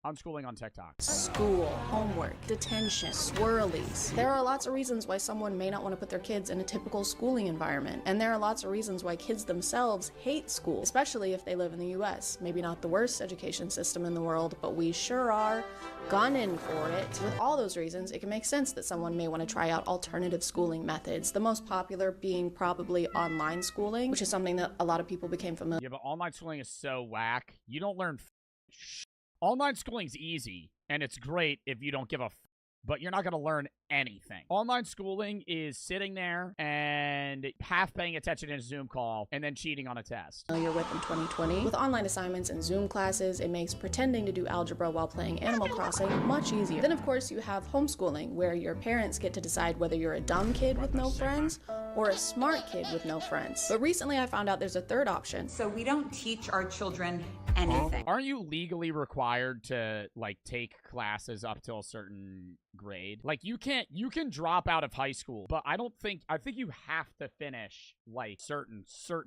Unschooling on TikTok. School, homework, detention, swirlies. There are lots of reasons why someone may not want to put their kids in a typical schooling environment. And there are lots of reasons why kids themselves hate school, especially if they live in the US. Maybe not the worst education system in the world, but we sure are gunning for it. With all those reasons, it can make sense that someone may want to try out alternative schooling methods. The most popular being probably online schooling, which is something that a lot of people became familiar. Yeah, but online schooling is so whack. You don't learn online schooling's easy, and it's great if you don't give a but you're not going to learn anything. Online schooling is sitting there and half paying attention in a Zoom call and then cheating on a test. Familiar with in 2020. With online assignments and Zoom classes, it makes pretending to do algebra while playing Animal Crossing much easier. Then, of course, you have homeschooling, where your parents get to decide whether you're a dumb kid with no friends or a smart kid with no friends. But recently I found out there's a third option. So we don't teach our children anything. Aren't you legally required to, like, take classes up till a certain grade? Like, you can drop out of high school, but I think you have to finish, like, certain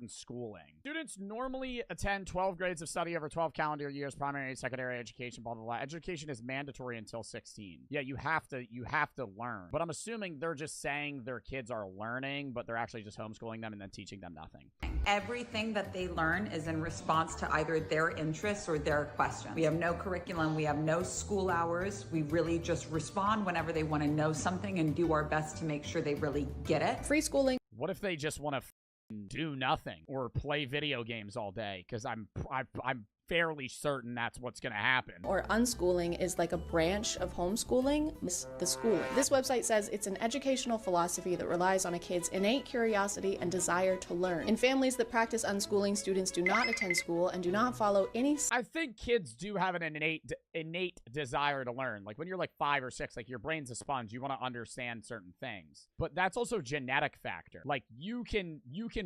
schooling. Students normally attend 12 grades of study over 12 calendar years, primary and secondary education, blah, blah, blah. Education is mandatory until 16. Yeah, you have to learn. But I'm assuming they're just saying their kids are learning, but they're actually just homeschooling them and then teaching them nothing. Everything that they learn is in response to either their interests or their questions. We have no curriculum. We have no school hours. We really just respond whenever they want to know something and do our best to make sure they really get it. Free schooling. What if they just want to do nothing or play video games all day? Because I'm fairly certain that's what's going to happen. Or unschooling is like a branch of homeschooling, the schooling. This website says it's an educational philosophy that relies on a kid's innate curiosity and desire to learn. In families that practice unschooling, students do not attend school and do not follow any... I think kids do have an innate desire to learn. Like when you're like 5 or 6, like your brain's a sponge. You want to understand certain things. But that's also a genetic factor. Like you can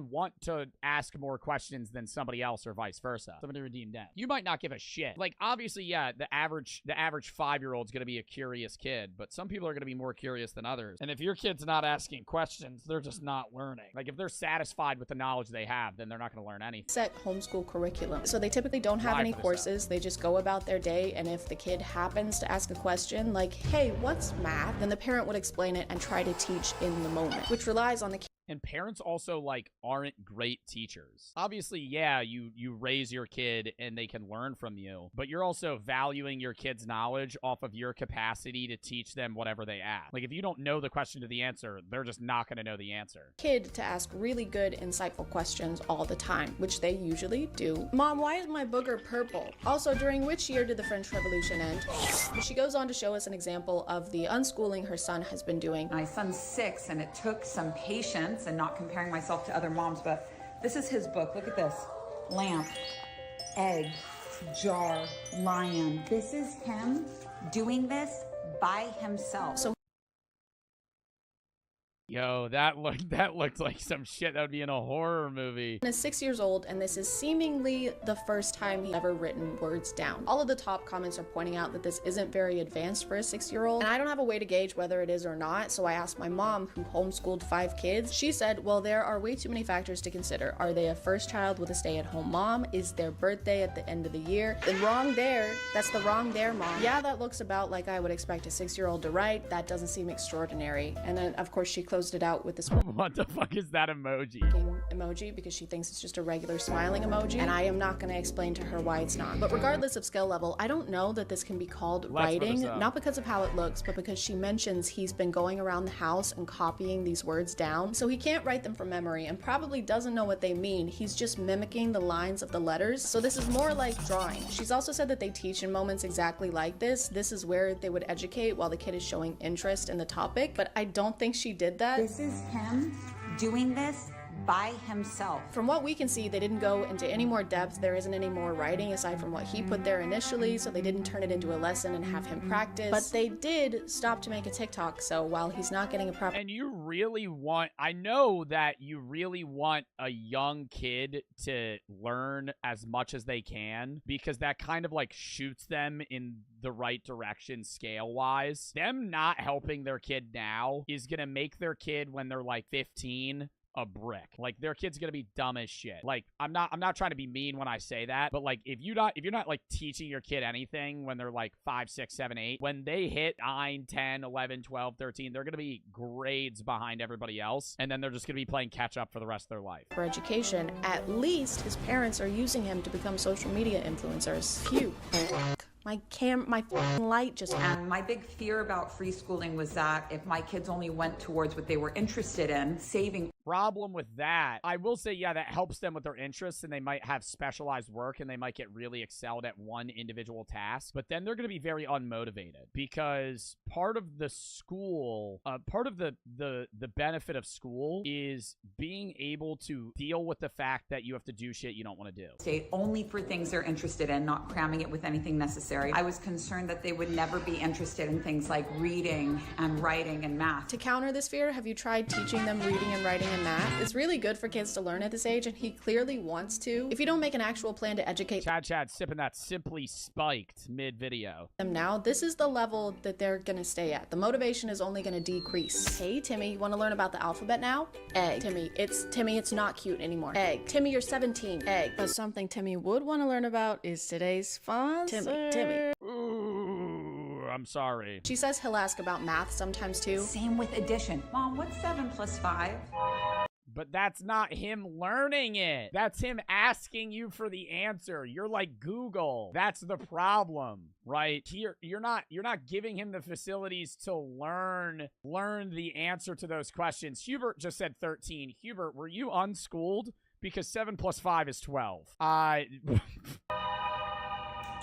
want to ask more questions than somebody else or vice versa. Somebody redeemed that. You might not give a shit. Like, obviously, yeah, the average 5-year-old's gonna be a curious kid, but some people are gonna be more curious than others. And if your kid's not asking questions, they're just not learning. Like, if they're satisfied with the knowledge they have, then they're not gonna learn anything. Set homeschool curriculum. So they typically don't have any courses. They just go about their day, and if the kid happens to ask a question like, hey, what's math? Then the parent would explain it and try to teach in the moment, which relies on the kid. And parents also, like, aren't great teachers. Obviously, yeah, you raise your kid and they can learn from you, but you're also valuing your kid's knowledge off of your capacity to teach them whatever they ask. Like, if you don't know the question to the answer, they're just not going to know the answer. Kid to ask really good, insightful questions all the time, which they usually do. Mom, why is my booger purple? Also, during which year did the French Revolution end? But she goes on to show us an example of the unschooling her son has been doing. My son's 6, and it took some patience and not comparing myself to other moms, but this is his book. Look at this. Lamp, egg, jar, lion. This is him doing this by himself. So Yo, that looked like some shit that would be in a horror movie. He is 6 years old, and this is seemingly the first time he's ever written words down. All of the top comments are pointing out that this isn't very advanced for a 6-year-old, and I don't have a way to gauge whether it is or not, so I asked my mom, who homeschooled 5 kids. She said, well, there are way too many factors to consider. Are they a first child with a stay-at-home mom? Is their birthday at the end of the year? Then wrong there. That's the wrong there, Mom. Yeah, that looks about like I would expect a 6-year-old to write. That doesn't seem extraordinary. And then, of course, she closed it out with this what the fuck is that emoji? Emoji because she thinks it's just a regular smiling emoji, and I am not going to explain to her why it's not. But regardless of skill level, I don't know that this can be called writing, not because of how it looks, but because she mentions he's been going around the house and copying these words down, so he can't write them from memory and probably doesn't know what they mean. He's just mimicking the lines of the letters, so this is more like drawing. She's also said that they teach in moments exactly like this. This is where they would educate while the kid is showing interest in the topic, but I don't think she did that. This is him doing this by himself. From what we can see, they didn't go into any more depth. There isn't any more writing aside from what he put there initially, so they didn't turn it into a lesson and have him practice. But they did stop to make a TikTok, so while he's not getting a proper... And you really want... I know that you really want a young kid to learn as much as they can, because that kind of like shoots them in the right direction scale-wise. Them not helping their kid now is gonna make their kid when they're like 15 a brick. Like, their kid's gonna be dumb as shit. Like, I'm not trying to be mean when I say that, but like, if you're not like teaching your kid anything when they're like 5, 6, 7, 8, when they hit 9, 10, 11, 12, 13, they're gonna be grades behind everybody else, and then they're just gonna be playing catch up for the rest of their life. For education, at least his parents are using him to become social media influencers. Phew. My light just... And my big fear about free schooling was that if my kids only went towards what they were interested in, saving... Problem with that, I will say, yeah, that helps them with their interests, and they might have specialized work, and they might get really excelled at one individual task, but then they're going to be very unmotivated, because part of the school, part of the benefit of school is being able to deal with the fact that you have to do shit you don't want to do. Stay only for things they're interested in, not cramming it with anything necessary. I was concerned that they would never be interested in things like reading and writing and math. To counter this fear, have you tried teaching them reading and writing and math? It's really good for kids to learn at this age, and he clearly wants to. If you don't make an actual plan to educate Chad sipping that Simply Spiked mid-video. them now, this is the level that they're gonna stay at. The motivation is only gonna decrease. Hey, Timmy, you wanna learn about the alphabet now? Egg. Timmy, it's not cute anymore. Egg. Timmy, you're 17. Egg. But something Timmy would wanna learn about is today's sponsor. Timmy. Ooh, I'm sorry. She says he'll ask about math sometimes too. Same with addition. Mom, what's 7 plus 5? But that's not him learning it. That's him asking you for the answer. You're like Google. That's the problem, right? Here, you're not giving him the facilities to learn the answer to those questions. Hubert just said 13. Hubert, were you unschooled? Because 7 plus 5 is 12.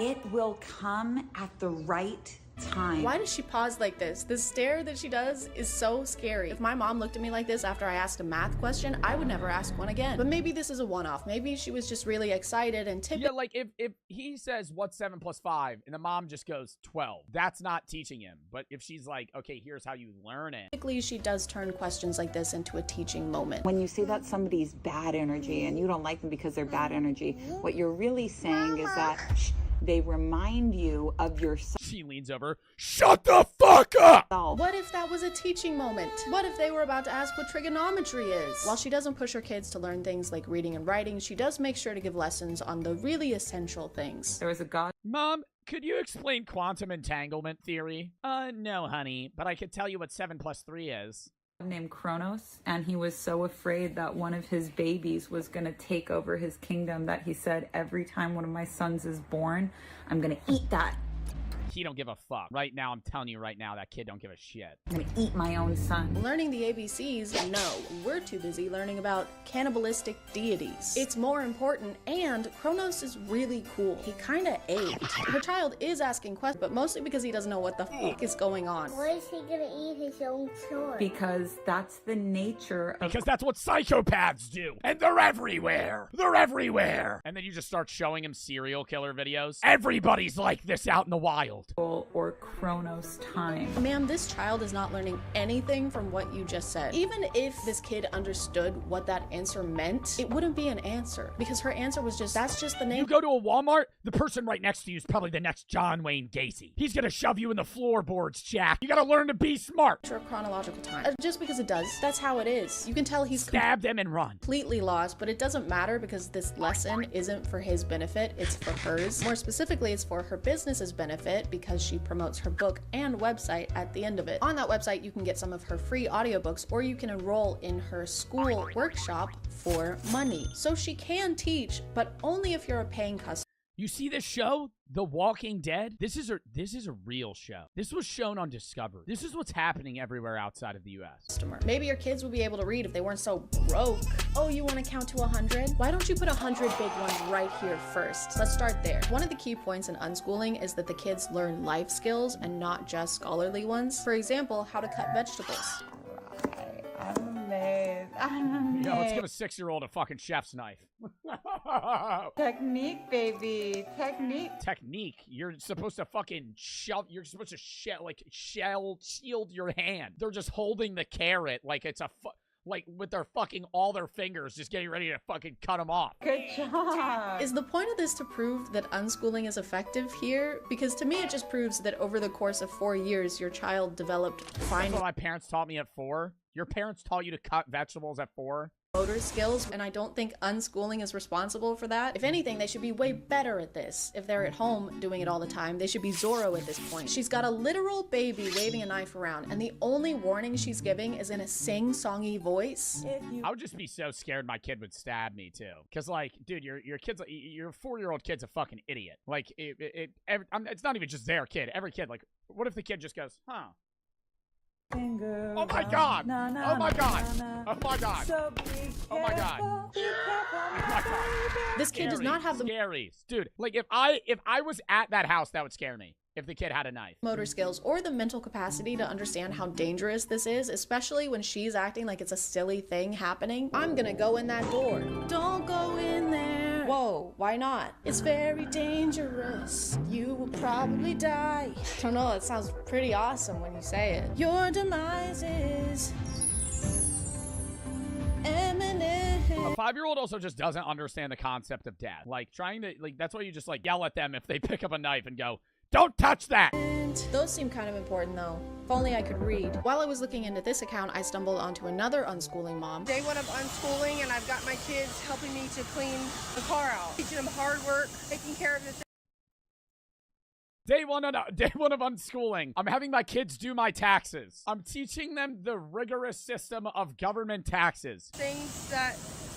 It will come at the right time. Why does she pause like this? The stare that she does is so scary. If my mom looked at me like this after I asked a math question, I would never ask one again. But maybe this is a one-off. Maybe she was just really excited and Yeah, like if he says, what's 7 plus 5? And the mom just goes 12. That's not teaching him. But if she's like, okay, here's how you learn it. typically she does turn questions like this into a teaching moment. When you say that somebody's bad energy and you don't like them because they're bad energy, what you're really saying is that they remind you of yourself. She leans over. Shut the fuck up! What if that was a teaching moment? What if they were about to ask what trigonometry is? While she doesn't push her kids to learn things like reading and writing, she does make sure to give lessons on the really essential things. There was a God. Mom, could you explain quantum entanglement theory? No, honey, but I could tell you what 7 plus 3 is. Named Kronos, and he was so afraid that one of his babies was going to take over his kingdom that he said, every time one of my sons is born, I'm going to eat that. He don't give a fuck. Right now, I'm telling you right now, that kid don't give a shit. I'm going to eat my own son. Learning the ABCs? No, we're too busy learning about cannibalistic deities. It's more important, and Kronos is really cool. He kinda ate. Her child is asking questions, but mostly because he doesn't know what the fuck is going on. Why is he gonna eat his own son? Because that's the nature of... Because that's what psychopaths do. And they're everywhere. They're everywhere. And then you just start showing him serial killer videos. Everybody's like this out in the wild. or Kronos time. Ma'am, this child is not learning anything from what you just said. Even if this kid understood what that answer meant, it wouldn't be an answer. Because her answer was just, that's just the name. You go to a Walmart, the person right next to you is probably the next John Wayne Gacy. He's gonna shove you in the floorboards, Jack. You gotta learn to be smart. Chronological time. Just because it does, that's how it is. You can tell he's Stab them and run. Completely lost, but it doesn't matter because this lesson isn't for his benefit, it's for hers. More specifically, it's for her business's benefit because she promotes her book and website at the end of it. On that website, you can get some of her free audiobooks, or you can enroll in her school workshop for money. So she can teach, but only if you're a paying customer. You see this show, The Walking Dead? This is a real show. This was shown on Discovery. This is what's happening everywhere outside of the US. Maybe your kids would be able to read if they weren't so broke. Oh, you want to count to 100? Why don't you put 100 big ones right here first? Let's start there. One of the key points in unschooling is that the kids learn life skills and not just scholarly ones. For example, how to cut vegetables. Yo, let's give a 6-year-old a fucking chef's knife. Technique, baby. Technique. You're supposed to fucking shove. You're supposed to shield your hand. They're just holding the carrot like it's a like with their fucking all their fingers, just getting ready to fucking cut them off. Good job. Is the point of this to prove that unschooling is effective here? Because to me, it just proves that over the course of 4 years, your child developed fine. That's what my parents taught me at 4. Your parents taught you to cut vegetables at 4? motor skills, and I don't think unschooling is responsible for that. If anything, they should be way better at this. If they're at home doing it all the time, they should be Zorro at this point. She's got a literal baby waving a knife around, and the only warning she's giving is in a sing-songy voice. I would just be so scared my kid would stab me too. Cause like, dude, your kid's, your 4-year-old kid's a fucking idiot. Like, it's not even just their kid. Every kid, like, what if the kid just goes, huh? Oh my god! Oh my god! Oh my god! Oh my god! Oh my god! This kid does not have the scary, dude. Like if I was at that house, that would scare me. If the kid had a knife. Motor skills or the mental capacity to understand how dangerous this is, especially when she's acting like it's a silly thing happening. I'm gonna go in that door. Don't go in there. Whoa, why not? It's very dangerous. You will probably die. I don't know, it sounds pretty awesome when you say it. Your demise is imminent. A 5-year-old also just doesn't understand the concept of death. Like trying to, like, that's why you just like yell at them if they pick up a knife and go, don't touch that! Those seem kind of important though. If only I could read. While I was looking into this account, I stumbled onto another unschooling mom. Day one of unschooling, and I've got my kids helping me to clean the car out. Teaching them hard work, taking care of the things. Day one of unschooling. I'm having my kids do my taxes. I'm teaching them the rigorous system of government taxes. Things that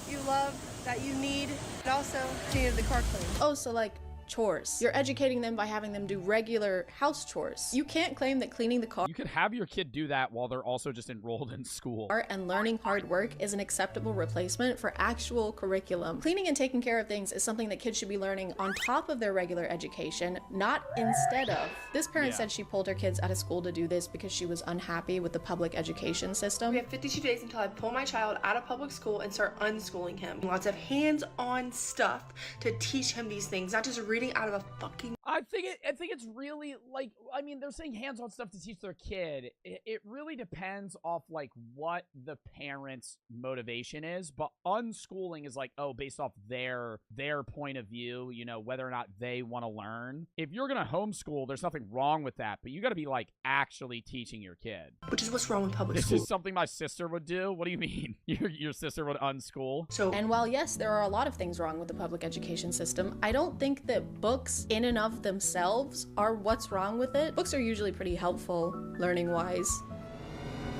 you love, that you need, and also needed the car cleaned. Oh, so like chores. You're educating them by having them do regular house chores. You can't claim that cleaning the car You could have your kid do that while they're also just enrolled in school. and learning hard work is an acceptable replacement for actual curriculum. Cleaning and taking care of things is something that kids should be learning on top of their regular education, not instead of. This parent said she pulled her kids out of school to do this because she was unhappy with the public education system. We have 52 days until I pull my child out of public school and start unschooling him. Lots of hands-on stuff to teach him these things, not just reading out of a fucking... I think it's really, like, I mean, they're saying hands-on stuff to teach their kid. It really depends off, like, what the parent's motivation is, but unschooling is like, oh, based off their point of view, you know, whether or not they want to learn. If you're gonna homeschool, there's nothing wrong with that, but you gotta be, like, actually teaching your kid. Which is what's wrong with public This school. is something my sister would do? What do you mean? Your sister would unschool? So, And while yes, there are a lot of things wrong with the public education system, I don't think that books in and of themselves are what's wrong with it. Books are usually pretty helpful, learning-wise.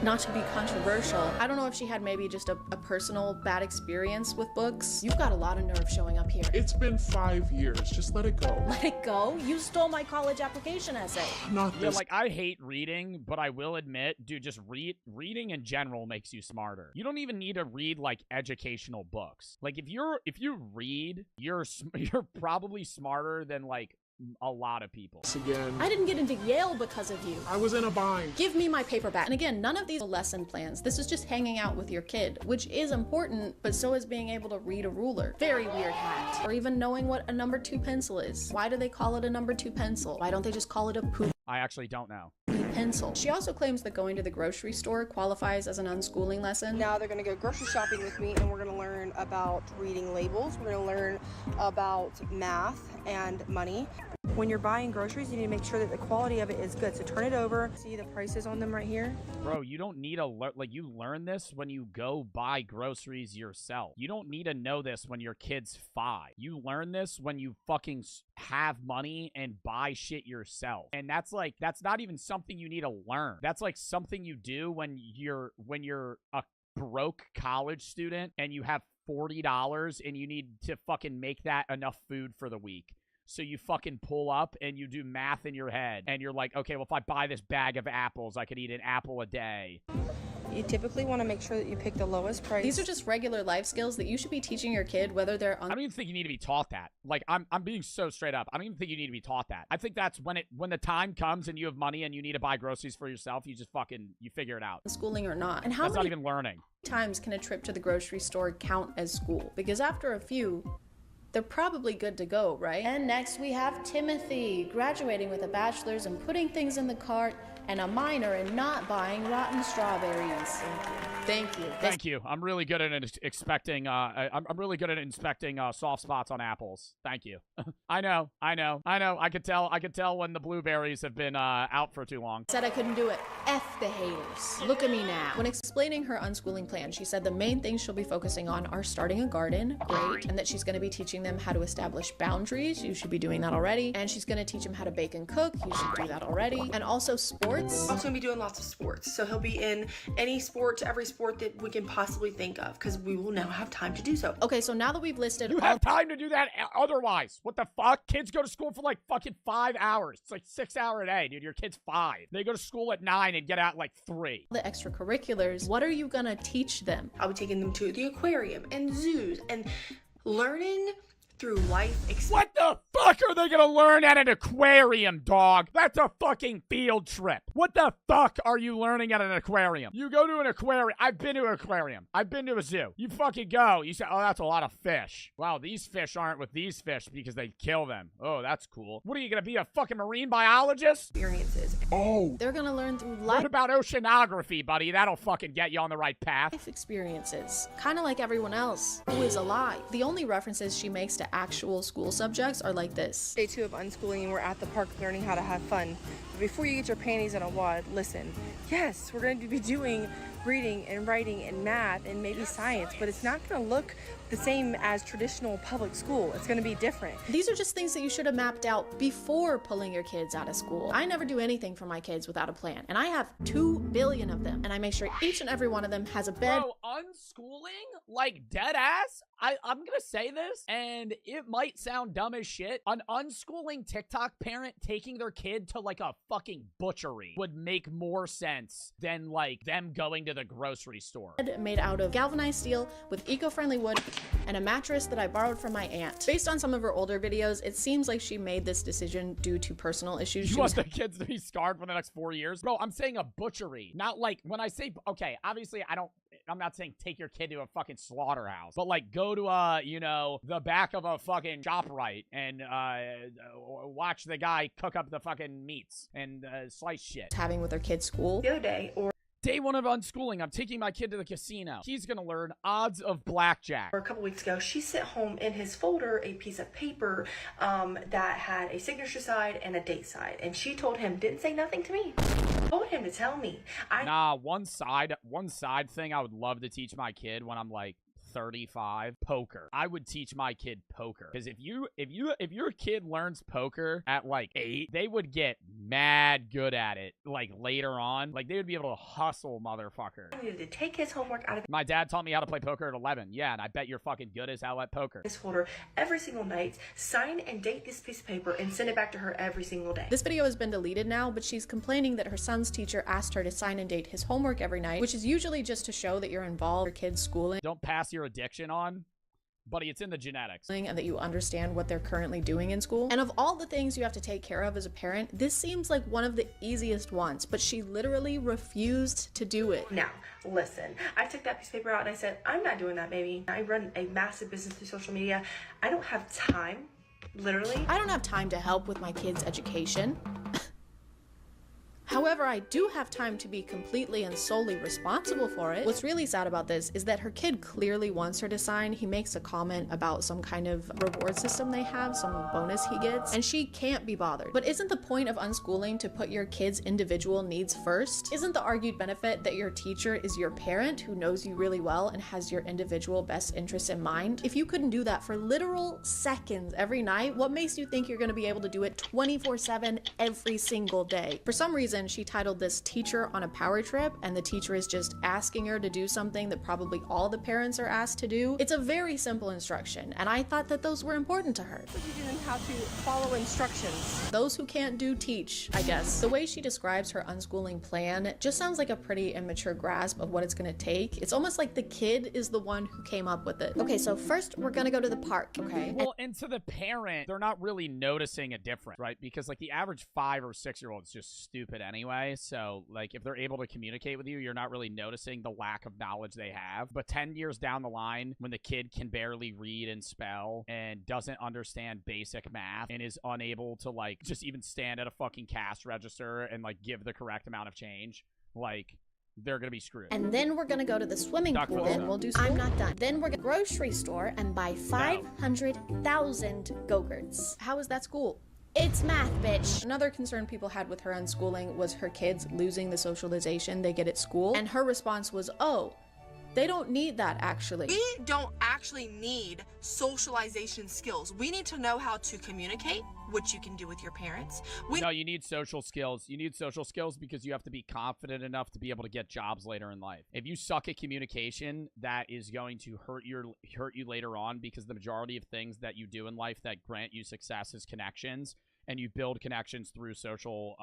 Not to be controversial, I don't know if she had maybe just a personal bad experience with books. You've got a lot of nerve showing up here. It's been 5 years. Just let it go. Let it go? You stole my college application essay. Not Yeah, this. like, I hate reading, but I will admit, dude, just reading in general makes you smarter. You don't even need to read, like, educational books. Like, if you read, you're probably smarter than, like, a lot of people. Again. I didn't get into Yale because of you. I was in a bind. Give me my paper back. And again, none of these are lesson plans. This is just hanging out with your kid, which is important, but so is being able to read a ruler. Very weird hat. Or even knowing what a number 2 pencil is. Why do they call it a number 2 pencil? Why don't they just call it a poop I actually don't know. pencil? She also claims that going to the grocery store qualifies as an unschooling lesson. Now they're going to go grocery shopping with me, and we're going to learn about reading labels. We're going to learn about math and money. When you're buying groceries, you need to make sure that the quality of it is good. So turn it over. See the prices on them right here? Bro, you don't need to like, you learn this when you go buy groceries yourself. You don't need to know this when your kid's 5. You learn this when you fucking have money and buy shit yourself. And that's not even something you need to learn. That's like something you do when you're a broke college student and you have $40 and you need to fucking make that enough food for the week. So you fucking pull up and you do math in your head. And you're like, okay, well, if I buy this bag of apples, I could eat an apple a day. You typically want to make sure that you pick the lowest price. These are just regular life skills that you should be teaching your kid, whether they're I don't even think you need to be taught that. Like, I'm being so straight up. I don't even think you need to be taught that. I think that's when the time comes and you have money and you need to buy groceries for yourself, you just fucking, you figure it out. unschooling or not. And how That's not many even learning. times can a trip to the grocery store count as school? Because after a few, they're probably good to go, right? And next we have Timothy, graduating with a bachelor's and putting things in the cart and a minor in not buying rotten strawberries. Thank you. Thank you. I'm really good at expecting. I'm really good at inspecting soft spots on apples. Thank you. I know. I could tell when the blueberries have been out for too long. Said I couldn't do it. F the haters. Look at me now. When explaining her unschooling plan, she said the main things she'll be focusing on are starting a garden, great, and that she's going to be teaching them how to establish boundaries. You should be doing that already. And she's going to teach them how to bake and cook. You should do that already. And also sports. Also going to be doing lots of sports. So he'll be in any sport, every sport that we can possibly think of, because we will now have time to do so. Okay, so now that we've listed You have time to do that otherwise. What the fuck? Kids go to school for like fucking 5 hours. It's like 6 hour a day, dude. Your kid's 5. They go to school at 9 and get out like 3. The extracurriculars, what are you gonna teach them? I'll be taking them to the aquarium and zoos and learning through life experience. What the fuck are they gonna learn at an aquarium, dog? That's a fucking field trip. What the fuck are you learning at an aquarium? You go to an aquarium. I've been to an aquarium. I've been to a zoo. You fucking go. You say, oh, that's a lot of fish. Wow, these fish aren't with these fish because they kill them. Oh, that's cool. What are you gonna be, a fucking marine biologist? Experiences. Oh. They're gonna learn through life. What about oceanography, buddy? That'll fucking get you on the right path. Life experiences, kind of like everyone else who is alive. The only references she makes to actual school subjects are like this. Day 2 of unschooling, and we're at the park learning how to have fun. But before you get your panties in a wad, listen. Yes, we're going to be doing reading and writing and math and maybe science, but it's not going to look the same as traditional public school. It's going to be different. These are just things that you should have mapped out before pulling your kids out of school. I never do anything for my kids without a plan, and I have 2 billion of them, and I make sure each and every one of them has a bed. Bro, unschooling? Like, dead ass? I'm gonna say this, and it might sound dumb as shit. An unschooling TikTok parent taking their kid to, like, a fucking butchery would make more sense than, like, them going to the grocery store. Made out of galvanized steel with eco-friendly wood and a mattress that I borrowed from my aunt. Based on some of her older videos, it seems like she made this decision due to personal issues. You want the kids to be scarred for the next 4 years? Bro, I'm saying a butchery. Not like, when I say, okay, obviously I'm not saying take your kid to a fucking slaughterhouse, but like go to you know, the back of a fucking ShopRite and watch the guy cook up the fucking meats and slice shit. Having with their kids' school. The other day, or Day 1 of unschooling, I'm taking my kid to the casino. He's gonna learn odds of blackjack. a couple weeks ago, she sent home in his folder a piece of paper that had a signature side and a date side, and she told him, didn't say nothing to me. Told him to tell me. Nah, one side thing I would love to teach my kid when I'm like 35, poker. I would teach my kid poker, because if your kid learns poker at like 8, they would get mad good at it like later on. Like they would be able to hustle motherfucker. I needed to take his homework out of My dad taught me how to play poker at 11. Yeah, and I bet you're fucking good as hell at poker. his folder every single night, sign and date this piece of paper, and send it back to her every single day. This video has been deleted now, but she's complaining that her son's teacher asked her to sign and date his homework every night, which is usually just to show that you're involved in your kid's schooling. Don't pass your addiction on. Buddy, it's in the genetics. And that you understand what they're currently doing in school. And of all the things you have to take care of as a parent, this seems like one of the easiest ones, but she literally refused to do it. Now, listen, I took that piece of paper out and I said, I'm not doing that, baby. I run a massive business through social media. I don't have time, literally. I don't have time to help with my kids' education. However, I do have time to be completely and solely responsible for it. What's really sad about this is that her kid clearly wants her to sign. He makes a comment about some kind of reward system they have, some bonus he gets, and she can't be bothered. But isn't the point of unschooling to put your kid's individual needs first? Isn't the argued benefit that your teacher is your parent who knows you really well and has your individual best interests in mind? If you couldn't do that for literal seconds every night, what makes you think you're going to be able to do it 24/7 every single day? For some reason, she titled this Teacher on a Power Trip, and the teacher is just asking her to do something that probably all the parents are asked to do. It's a very simple instruction, and I thought that those were important to her. What you doing how to follow instructions. Those who can't do teach, I guess. The way she describes her unschooling plan just sounds like a pretty immature grasp of what it's gonna take. It's almost like the kid is the one who came up with it. Okay, so first we're gonna go to the park, okay? Well, and to the parent, they're not really noticing a difference, right? Because like the average 5 or 6 year old is just stupid anyway. So, like, if they're able to communicate with you, you're not really noticing the lack of knowledge they have. But 10 years down the line, when the kid can barely read and spell and doesn't understand basic math and is unable to, like, just even stand at a fucking cash register and, like, give the correct amount of change, like, they're gonna be screwed. And then we're gonna go to the swimming pool. Then we'll do school. I'm not done. Then we're gonna grocery store and buy 500,000 Go-Gurts. How is that school? It's math, bitch. Another concern people had with her unschooling was her kids losing the socialization they get at school. And her response was, oh, they don't need that, actually. We don't actually need socialization skills. We need to know how to communicate, which you can do with your parents. No, you need social skills. You need social skills because you have to be confident enough to be able to get jobs later in life. If you suck at communication, that is going to hurt you later on, because the majority of things that you do in life that grant you success is connections. And you build connections through social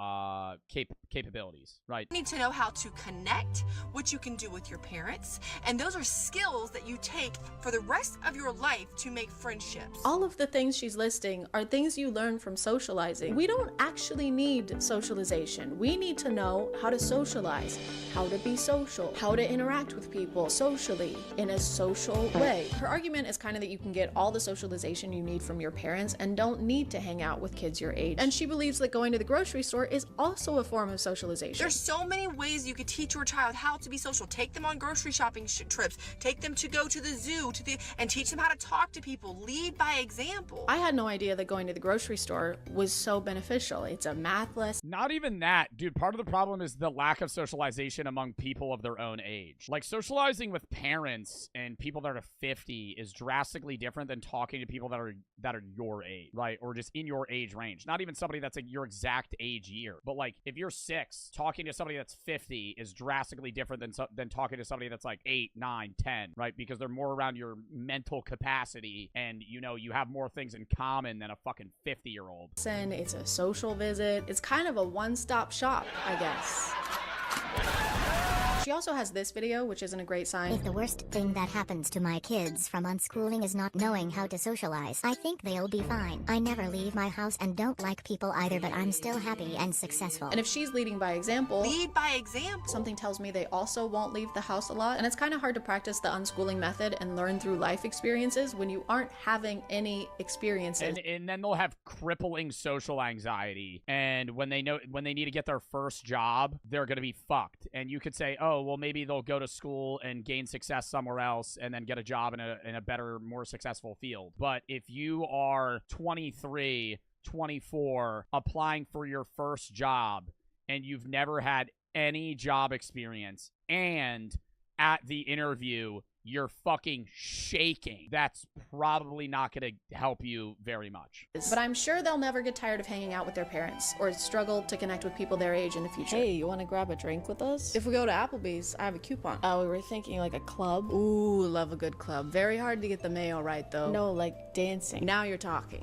capabilities, right? You need to know how to connect, which you can do with your parents. And those are skills that you take for the rest of your life to make friendships. All of the things she's listing are things you learn from socializing. We don't actually need socialization. We need to know how to socialize, how to be social, how to interact with people socially in a social way. Her argument is kind of that you can get all the socialization you need from your parents and don't need to hang out with kids your age. And she believes that going to the grocery store is also a form of socialization. There's so many ways you could teach your child how to be social. Take them on grocery shopping trips. Take them to go to the zoo, and teach them how to talk to people. Lead by example. I had no idea that going to the grocery store was so beneficial. It's a math lesson. Not even that, dude. Part of the problem is the lack of socialization among people of their own age. Like, socializing with parents and people that are 50 is drastically different than talking to people that are your age, right? Or just in your age range. Not even somebody that's like your exact age year. But like, if you're 6, talking to somebody that's 50 is drastically different than talking to somebody that's like 8, 9, 10, right? Because they're more around your mental capacity, and you know, you have more things in common than a fucking 50-year-old. It's a social visit. It's kind of a one-stop shop, I guess. She also has this video, which isn't a great sign. If the worst thing that happens to my kids from unschooling is not knowing how to socialize, I think they'll be fine. I never leave my house and don't like people either, but I'm still happy and successful. And if she's leading by example, lead by example. Something tells me they also won't leave the house a lot. And it's kind of hard to practice the unschooling method and learn through life experiences when you aren't having any experiences. And then they'll have crippling social anxiety. And when they need to get their first job, they're going to be fucked. And you could say, oh, well, maybe they'll go to school and gain success somewhere else and then get a job in a better, more successful field. But if you are 23, 24, applying for your first job, and you've never had any job experience, and at the interview, you're fucking shaking, that's probably not going to help you very much. But I'm sure they'll never get tired of hanging out with their parents or struggle to connect with people their age in the future. Hey, you want to grab a drink with us? If we go to Applebee's, I have a coupon. Oh, we were thinking like a club. Ooh, love a good club. Very hard to get the mayo right, though. No, like dancing. Now you're talking.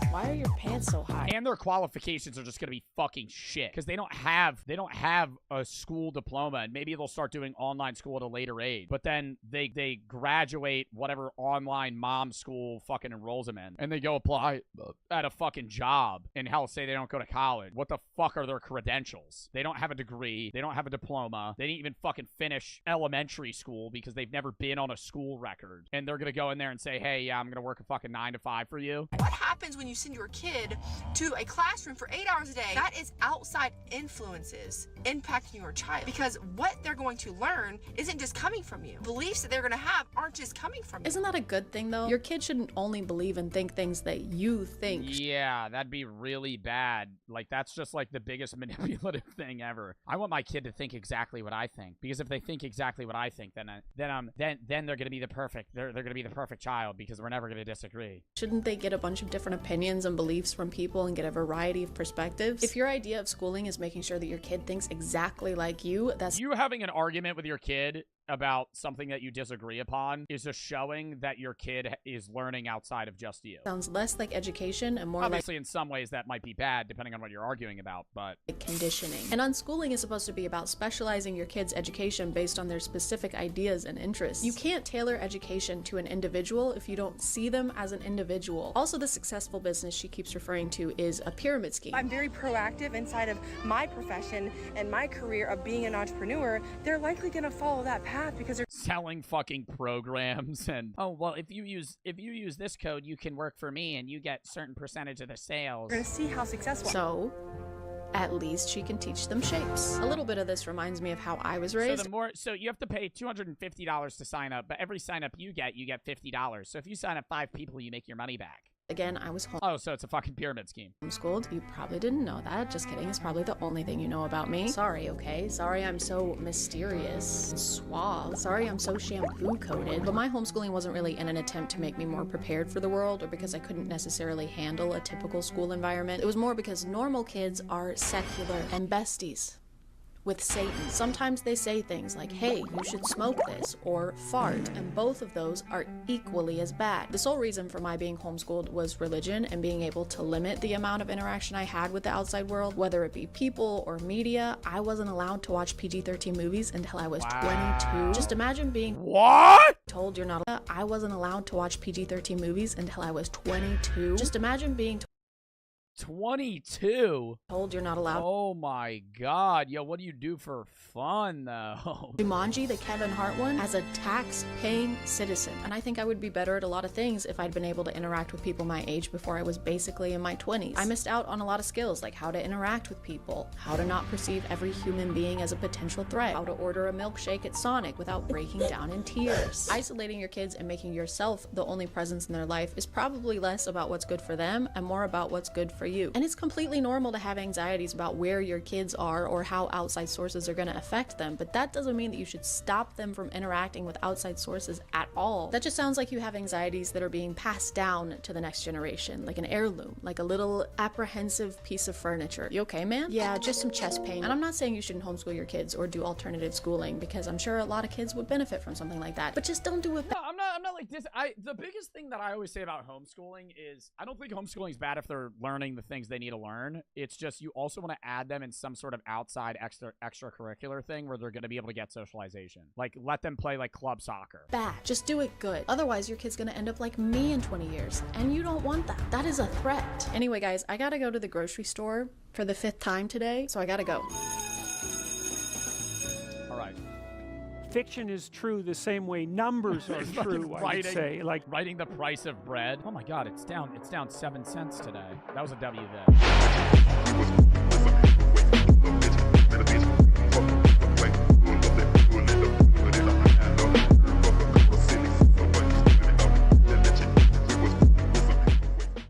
Why are your pants so high? And their qualifications are just going to be fucking shit because they don't have a school diploma, and maybe they'll start doing online school at a later age. But then they graduate whatever online mom school fucking enrolls them in, and they go apply at a fucking job, and hell, say they don't go to college. What the fuck are their credentials? They don't have a degree. They don't have a diploma. They didn't even fucking finish elementary school because they've never been on a school record. And they're going to go in there and say, hey, yeah, I'm going to work a fucking 9 to 5 for you. What happens when you send your kid to a classroom for 8 hours a day? That is outside influences impacting your child, because what they're going to learn isn't just coming from you. Beliefs that they're going to have aren't just coming from you. Isn't that a good thing, though? Your kid shouldn't only believe and think things that you think. Yeah, that'd be really bad. Like, that's just like the biggest manipulative thing ever. I want my kid to think exactly what I think, because if they think exactly what I think, then they're going to be the perfect. They're going to be the perfect child, because we're never going to disagree. Shouldn't they get a bunch of different opinions and beliefs from people and get a variety of perspectives? If your idea of schooling is making sure that your kid thinks exactly like you, that's... You having an argument with your kid about something that you disagree upon is just showing that your kid is learning outside of just you. Sounds less like education and more Obviously, in some ways that might be bad, depending on what you're arguing about, but... like conditioning. And unschooling is supposed to be about specializing your kid's education based on their specific ideas and interests. You can't tailor education to an individual if you don't see them as an individual. Also, the successful business she keeps referring to is a pyramid scheme. I'm very proactive inside of my profession and my career of being an entrepreneur. They're likely going to follow that path because they're selling fucking programs and, oh, well, if you use this code, you can work for me and you get certain percentage of the sales. going to see how successful. So, at least she can teach them shapes. A little bit of this reminds me of how I was raised. So you have to pay $250 to sign up, but every sign up you get $50. So if you sign up 5 people, you make your money back. Again, I was Oh, so it's a fucking pyramid scheme. homeschooled. You probably didn't know that. Just kidding. It's probably the only thing you know about me. Sorry, okay? Sorry I'm so mysterious and suave. Sorry I'm so shampoo-coated. But my homeschooling wasn't really in an attempt to make me more prepared for the world or because I couldn't necessarily handle a typical school environment. It was more because normal kids are secular and besties with Satan. Sometimes they say things like, hey, you should smoke this, or fart, and both of those are equally as bad. The sole reason for my being homeschooled was religion and being able to limit the amount of interaction I had with the outside world, whether it be people or media. I wasn't allowed to watch PG-13 movies until I was 22. Just imagine being told you're not allowed. I wasn't allowed to watch PG-13 movies until I was 22. Just imagine being 22? Told you're not allowed. Oh my god. Yo, what do you do for fun, though? Jumanji, the Kevin Hart one, as a tax-paying citizen. And I think I would be better at a lot of things if I'd been able to interact with people my age before I was basically in my 20s. I missed out on a lot of skills, like how to interact with people, how to not perceive every human being as a potential threat, how to order a milkshake at Sonic without breaking down in tears. Isolating your kids and making yourself the only presence in their life is probably less about what's good for them and more about what's good for you. And it's completely normal to have anxieties about where your kids are or how outside sources are going to affect them, but that doesn't mean that you should stop them from interacting with outside sources at all. That just sounds like you have anxieties that are being passed down to the next generation, like an heirloom, like a little apprehensive piece of furniture. You okay, man? Yeah, just some chest pain. And I'm not saying you shouldn't homeschool your kids or do alternative schooling, because I'm sure a lot of kids would benefit from something like that, but just don't do it. No, I'm not like this. The biggest thing that I always say about homeschooling is I don't think homeschooling is bad if they're learning the things they need to learn. It's just you also want to add them in some sort of outside extracurricular thing where they're going to be able to get socialization. Like, let them play like club soccer. Bad. Just do it good. Otherwise, your kid's going to end up like me in 20 years. And you don't want that. That is a threat. Anyway, guys, I got to go to the grocery store for the 5th time today, so I got to go. All right. Fiction is true the same way numbers are true, I would say. Like writing the price of bread. Oh my god, it's down 7 cents today. That was a W then.